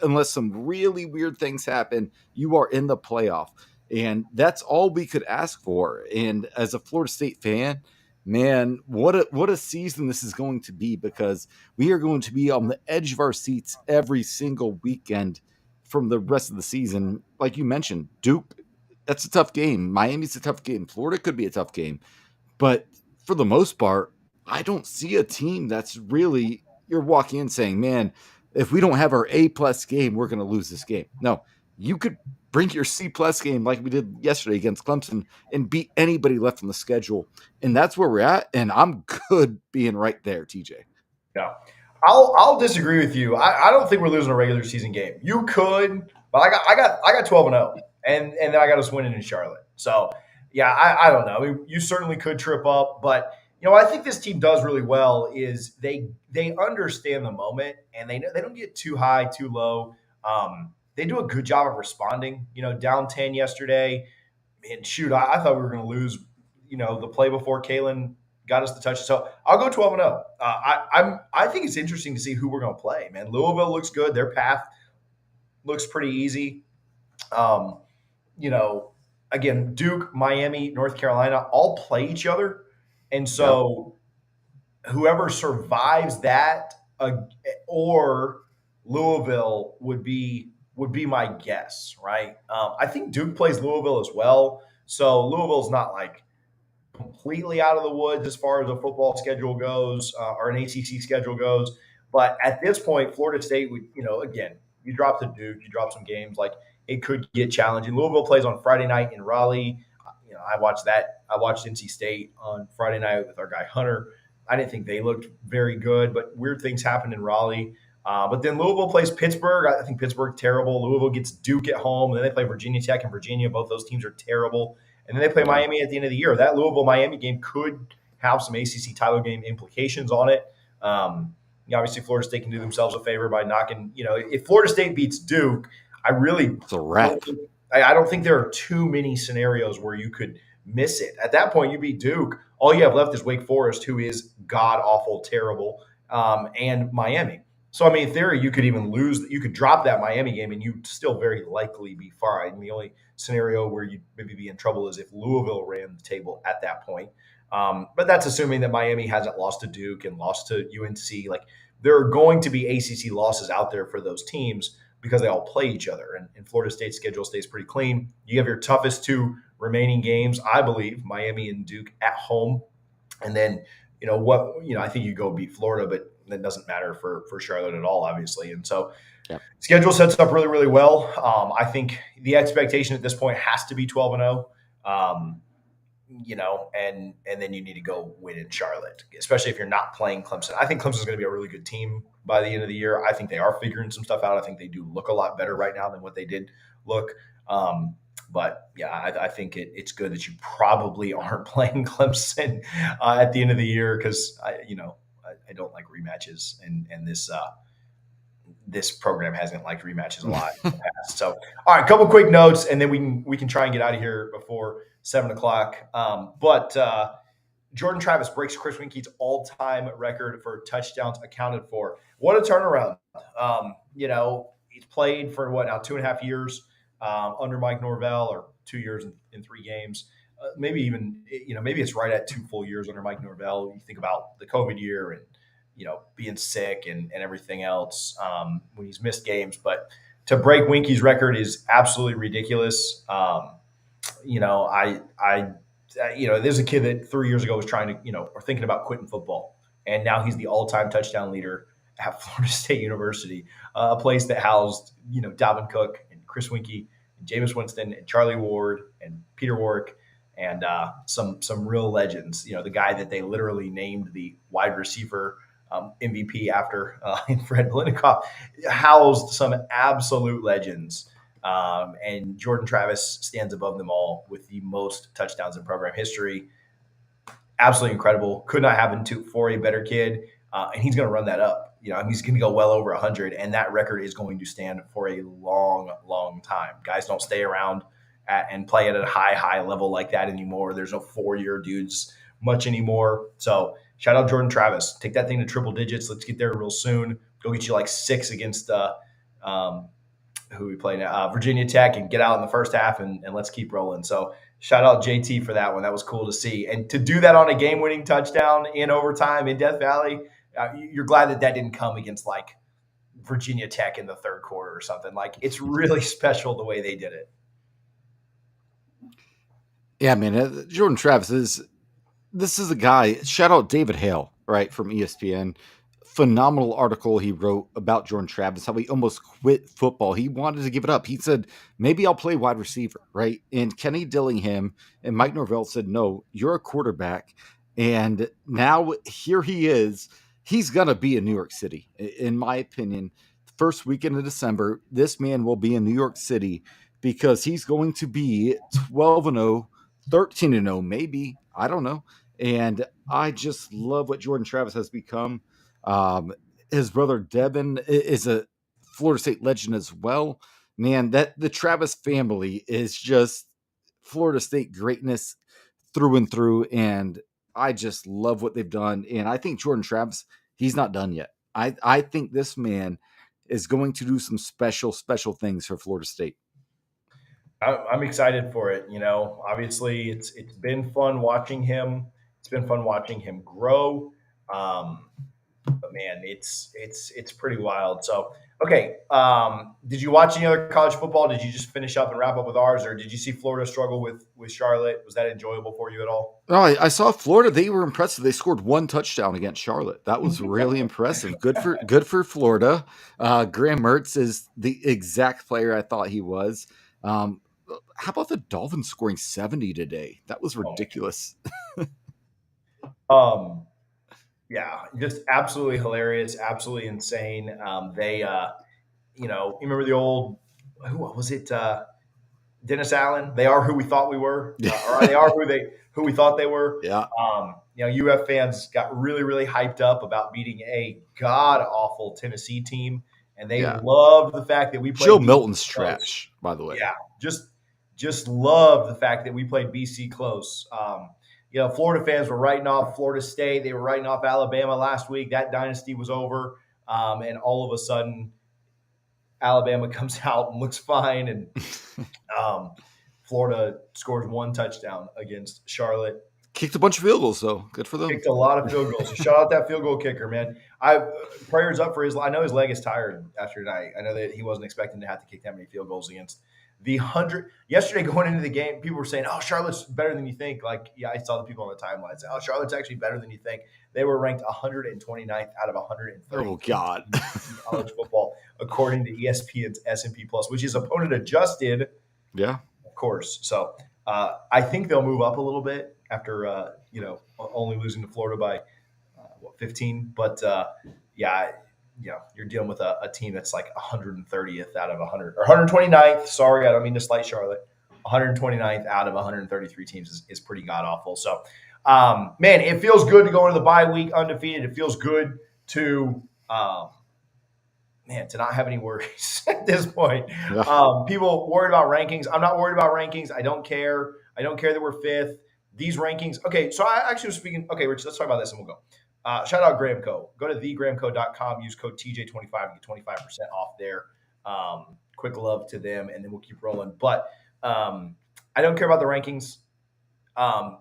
Unless some really weird things happen, you are in the playoff. And that's all we could ask for. And as a Florida State fan, man, what a season this is going to be, because we are going to be on the edge of our seats every single weekend from the rest of the season. Like you mentioned, Duke, that's a tough game. Miami's a tough game. Florida could be a tough game. But for the most part, I don't see a team that's really, you're walking in saying, man, if we don't have our A-plus game, we're going to lose this game. No, you could bring your C-plus game like we did yesterday against Clemson and beat anybody left on the schedule. And that's where we're at. And I'm good being right there, TJ. Yeah. I'll disagree with you. I don't think we're losing a regular season game. You could, but I got 12-0, and then I got us winning in Charlotte. So yeah, I don't know. I mean, you certainly could trip up, but what I think this team does really well is they understand the moment, and they don't get too high, too low. They do a good job of responding. Down 10 yesterday, and shoot, I thought we were going to lose. The play before Kalen got us the touch. So I'll go 12-0. I think it's interesting to see who we're going to play. Man, Louisville looks good. Their path looks pretty easy. Again, Duke, Miami, North Carolina all play each other, and so whoever survives that, or Louisville would be my guess, right? I think Duke plays Louisville as well, so Louisville's not like completely out of the woods as far as a football schedule goes, or an ACC schedule goes. But at this point, Florida State would, again, you drop to Duke, you drop some games, like it could get challenging. Louisville plays on Friday night in Raleigh. I watched that. I watched NC State on Friday night with our guy Hunter. I didn't think they looked very good, but weird things happened in Raleigh. But then Louisville plays Pittsburgh. I think Pittsburgh terrible. Louisville gets Duke at home, and then they play Virginia Tech and Virginia. Both those teams are terrible. and then they play Yeah. Miami at the end of the year. That Louisville-Miami game could have some ACC title game implications on it. Obviously, Florida State can do themselves a favor by knocking. If Florida State beats Duke, I really It's a wrap. I don't think there are too many scenarios where you could miss it. At that point, you beat Duke. All you have left is Wake Forest, who is god awful, terrible, and Miami. So, I mean, in theory, you could even lose. You could drop that Miami game, and you'd still very likely be fine. The only scenario where you'd maybe be in trouble is if Louisville ran the table at that point. But that's assuming that Miami hasn't lost to Duke and lost to UNC. Like, there are going to be ACC losses out there for those teams because they all play each other. And Florida State's schedule stays pretty clean. You have your toughest two remaining games, I believe, Miami and Duke at home. And then, I think you go beat Florida, but that doesn't matter for Charlotte at all, obviously. And so schedule sets up really, really well. I think the expectation at this point has to be 12-0. And then you need to go win in Charlotte, especially if you're not playing Clemson. I think Clemson's going to be a really good team by the end of the year. I think they are figuring some stuff out. I think they do look a lot better right now than what they did look. But I think it's good that you probably aren't playing Clemson at the end of the year because I don't like rematches, and this program hasn't liked rematches a lot in the past. So, all right, a couple quick notes, and then we can try and get out of here before 7:00. But Jordan Travis breaks Chris Winke's all-time record for touchdowns accounted for. What a turnaround! He's played for now 2.5 years under Mike Norvell, or 2 years in 3 games. Maybe even maybe it's right at 2 full years under Mike Norvell. You think about the COVID year and being sick and everything else when he's missed games. But to break Winke's record is absolutely ridiculous. There's a kid that 3 years ago was trying to, or thinking about quitting football. And now he's the all-time touchdown leader at Florida State University, a place that housed, Dalvin Cook and Chris Winke and Jameis Winston and Charlie Ward and Peter Warwick and some real legends. The guy that they literally named the wide receiver MVP after Fred Biletnikoff, housed some absolute legends. And Jordan Travis stands above them all with the most touchdowns in program history. Absolutely incredible. Could not happen for a better kid. And he's going to run that up. He's going to go well over 100, and that record is going to stand for a long, long time. Guys don't stay around and play at a high level like that anymore. There's no 4-year dudes much anymore. So shout out Jordan Travis. Take that thing to triple digits. Let's get there real soon. Go get you like 6 against who we play now, Virginia Tech, and get out in the first half and let's keep rolling. So shout out JT for that one. That was cool to see. And to do that on a game-winning touchdown in overtime in Death Valley, you're glad that didn't come against like Virginia Tech in the third quarter or something. Like, it's really special the way they did it. Yeah, man. Jordan Travis this is a guy. Shout out David Hale, right, from ESPN. Phenomenal article he wrote about Jordan Travis, how he almost quit football. He wanted to give it up. He said, maybe I'll play wide receiver, right? And Kenny Dillingham and Mike Norvell said, no, you're a quarterback. And now here he is. He's going to be in New York City. In my opinion, first weekend of December, this man will be in New York City because he's going to be 12-0, 13-0, maybe. I don't know. And I just love what Jordan Travis has become. His brother Devin is a Florida State legend as well. Man, that the Travis family is just Florida State greatness through and through. And I just love what they've done. And I think Jordan Travis, he's not done yet. I think this man is going to do some special things for Florida State. I'm excited for it. Obviously it's been fun watching him. It's been fun watching him grow. But man, it's pretty wild. So, okay. Did you watch any other college football? Did you just finish up and wrap up with ours, or did you see Florida struggle with Charlotte? Was that enjoyable for you at all? No, I saw Florida. They were impressive. They scored 1 touchdown against Charlotte. That was really impressive. Good for Florida. Graham Mertz is the exact player I thought he was. How about the Dolphins scoring 70 today? That was ridiculous. Yeah, just absolutely hilarious, absolutely insane. They, you remember the old, who was it? Dennis Allen. They are who we thought we were, or they are who we thought they were. Yeah. UF fans got really, really hyped up about beating a god awful Tennessee team, and they loved the fact that we played. Joe Milton's trash, by the way. Yeah, just loved the fact that we played BC close. Florida fans were writing off Florida State. They were writing off Alabama last week. That dynasty was over, and all of a sudden, Alabama comes out and looks fine, and Florida scores one touchdown against Charlotte. Kicked a bunch of field goals, though. Good for them. Kicked a lot of field goals. So shout out that field goal kicker, man. Prayers up for his. I know his leg is tired after tonight. I know that he wasn't expecting to have to kick that many field goals against the 100. Yesterday, going into the game, people were saying, "Oh, Charlotte's better than you think." Like, yeah, I saw the people on the timeline say, "Oh, Charlotte's actually better than you think." They were ranked 129th out of 130. Oh God! in college football, according to ESPN's S&P Plus, which is opponent adjusted. Yeah, of course. So I think they'll move up a little bit after only losing to Florida by 15. But you're dealing with a team that's like 130th out of 100 or 129th. Sorry, I don't mean to slight Charlotte. 129th out of 133 teams is pretty god awful. So, man, it feels good to go into the bye week undefeated. It feels good to to not have any worries at this point. Yeah. People worried about rankings. I'm not worried about rankings. I don't care. I don't care that we're fifth. These rankings. Okay, so I actually was speaking. Okay, Rich, let's talk about this and we'll go. Shout out Gramco. Go to thegramco.com. Use code TJ25 to get 25% off there. Quick love to them, and then we'll keep rolling. But I don't care about the rankings.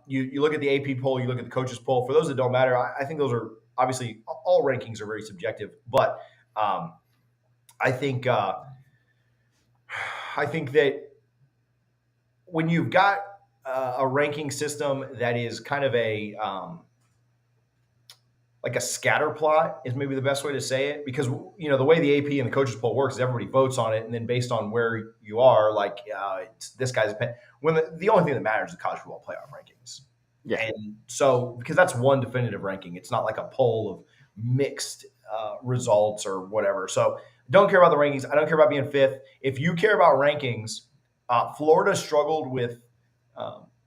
You look at the AP poll. You look at the coaches poll. For those that don't matter, I think those are obviously all rankings are very subjective. But I think that when you've got a ranking system that is kind of a like a scatter plot is maybe the best way to say it, because the way the AP and the coaches poll works is everybody votes on it, and then based on where you are, like this guy's when the only thing that matters is the college football playoff rankings. Yeah. And so because that's one definitive ranking, it's not like a poll of mixed results or whatever. So don't care about the rankings. I don't care about being fifth. If you care about rankings, Florida struggled with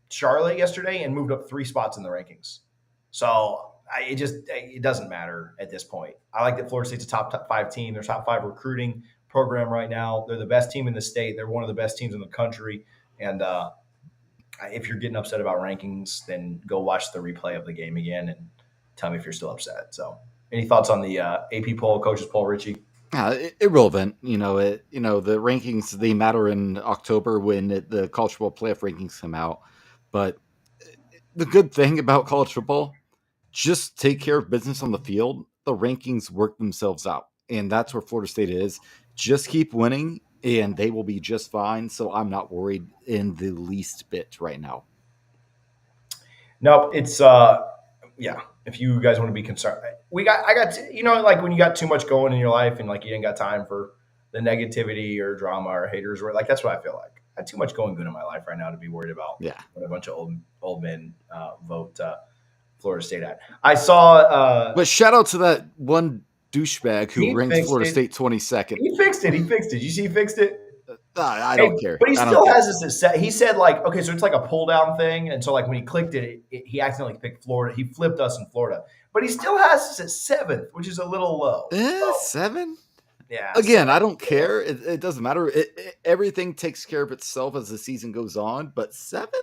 Charlotte yesterday and moved up 3 spots in the rankings. So it doesn't matter at this point. I like that Florida State's a top 5 team. They're top 5 recruiting program right now. They're the best team in the state. They're one of the best teams in the country. And if you're getting upset about rankings, then go watch the replay of the game again and tell me if you're still upset. So any thoughts on the AP poll, coaches poll, Richie? Irrelevant. The rankings, they matter in October when the college football playoff rankings come out. But the good thing about college football, just take care of business on the field. The rankings work themselves out. And that's where Florida State is. Just keep winning, and they will be just fine. So I'm not worried in the least bit right now. Nope. It's, if you guys want to be concerned, like when you got too much going in your life and like you ain't got time for the negativity or drama or haters, or like that's what I feel like. I have too much going good in my life right now to be worried about what a bunch of old men vote Florida State at. I saw but shout out to that one douchebag who ranked Florida State 22nd. He fixed it. You see he fixed it? I don't care. But he still has this at set. He said like, okay, so it's like a pull down thing. And so like when he clicked it, he accidentally picked Florida. He flipped us in Florida. But he still has this at 7th, which is a little low. 7? Yeah. Again, I don't care. It doesn't matter. Everything takes care of itself as the season goes on. But 7th?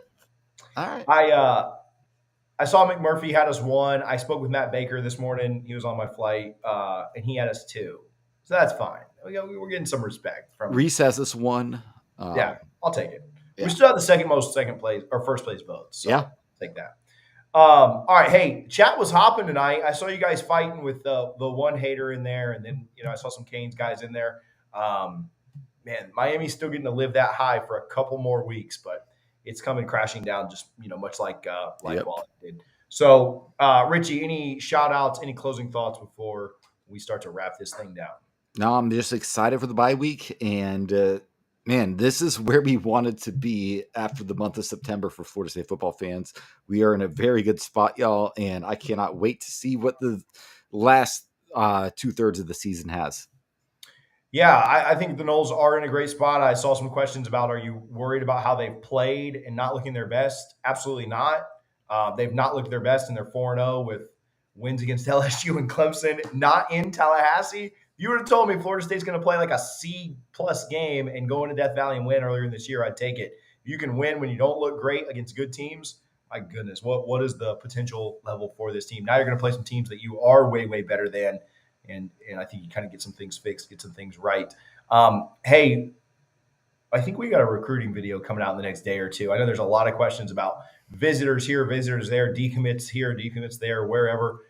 All right. I saw McMurphy had us 1. I spoke with Matt Baker this morning. He was on my flight, and he had us 2. So that's fine. We're getting some respect from Reese has us 1. Yeah, I'll take it. Yeah. We still have the second place or first place votes. So yeah, take that. All right, hey, chat was hopping tonight. I saw you guys fighting with the one hater in there, and then I saw some Canes guys in there. Man, Miami's still getting to live that high for a couple more weeks, but it's coming crashing down, just much like Wallet did. So, Richie, any shout outs, any closing thoughts before we start to wrap this thing down? No, I'm just excited for the bye week, and man, this is where we wanted to be after the month of September for Florida State football fans. We are in a very good spot, y'all, and I cannot wait to see what the last 2/3 of the season has. Yeah, I think the Noles are in a great spot. I saw some questions about, are you worried about how they've played and not looking their best? Absolutely not. They've not looked their best, and they're 4-0 with wins against LSU and Clemson, not in Tallahassee. If you would have told me Florida State's going to play like a C-plus game and go into Death Valley and win earlier in this year, I'd take it. If you can win when you don't look great against good teams, my goodness, what is the potential level for this team? Now you're going to play some teams that you are way, way better than, and I think you kind of get some things fixed, get some things right. Hey, I think we got a recruiting video coming out in the next day or two. I know there's a lot of questions about visitors here, visitors there, decommits here, decommits there, wherever.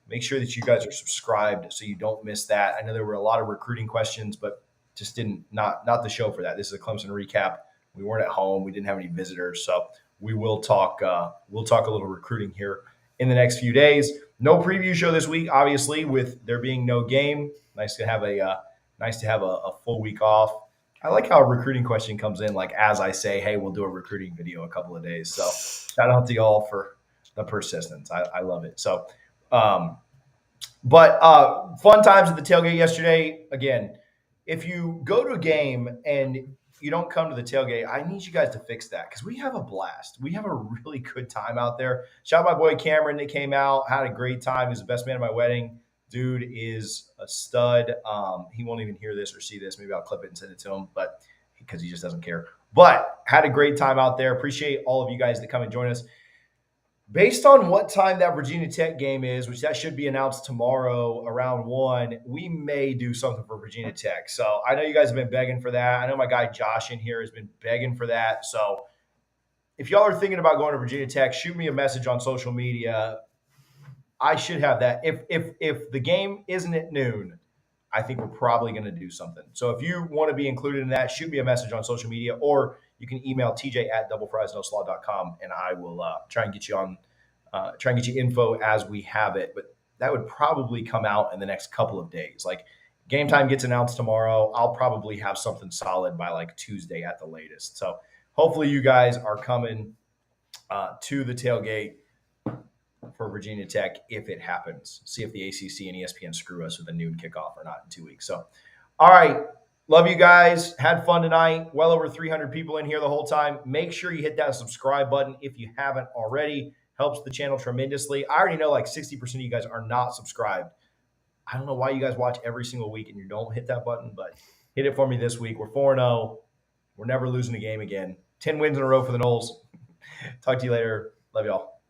Make sure that you guys are subscribed so you don't miss that. I know there were a lot of recruiting questions, but just not the show for that. This is a Clemson recap. We weren't at home. We didn't have any visitors, so we will talk. We'll talk a little recruiting here in the next few days. No preview show this week, obviously, with there being no game. Nice to have a full week off. I like how a recruiting question comes in, like as I say, hey, we'll do a recruiting video a couple of days. So shout out to y'all for the persistence. I love it. So, but fun times at the tailgate yesterday. Again, if you go to a game and you don't come to the tailgate, I need you guys to fix that because we have a blast. We have a really good time out there. Shout out my boy Cameron that came out, had a great time. He's the best man at my wedding. Dude is a stud. He won't even hear this or see this. Maybe I'll clip it and send it to him, but because he just doesn't care. But had a great time out there. Appreciate all of you guys that come and join us. Based on what time that Virginia Tech game is, which that should be announced tomorrow around 1, we may do something for Virginia Tech. So I know you guys have been begging for that. I know my guy Josh in here has been begging for that. So if y'all are thinking about going to Virginia Tech, shoot me a message on social media. I should have that. If the game isn't at noon, I think we're probably going to do something. So if you want to be included in that, shoot me a message on social media, or you can email tj@doublefriesnoslaw.com, and I will try and get you info as we have it. But that would probably come out in the next couple of days. Like game time gets announced tomorrow. I'll probably have something solid by like Tuesday at the latest. So hopefully you guys are coming to the tailgate for Virginia Tech if it happens. See if the ACC and ESPN screw us with a noon kickoff or not in 2 weeks. So, all right. Love you guys. Had fun tonight. Well over 300 people in here the whole time. Make sure you hit that subscribe button if you haven't already. Helps the channel tremendously. I already know like 60% of you guys are not subscribed. I don't know why you guys watch every single week and you don't hit that button, but hit it for me this week. We're 4-0. We're never losing a game again. 10 wins in a row for the Noles. Talk to you later. Love y'all.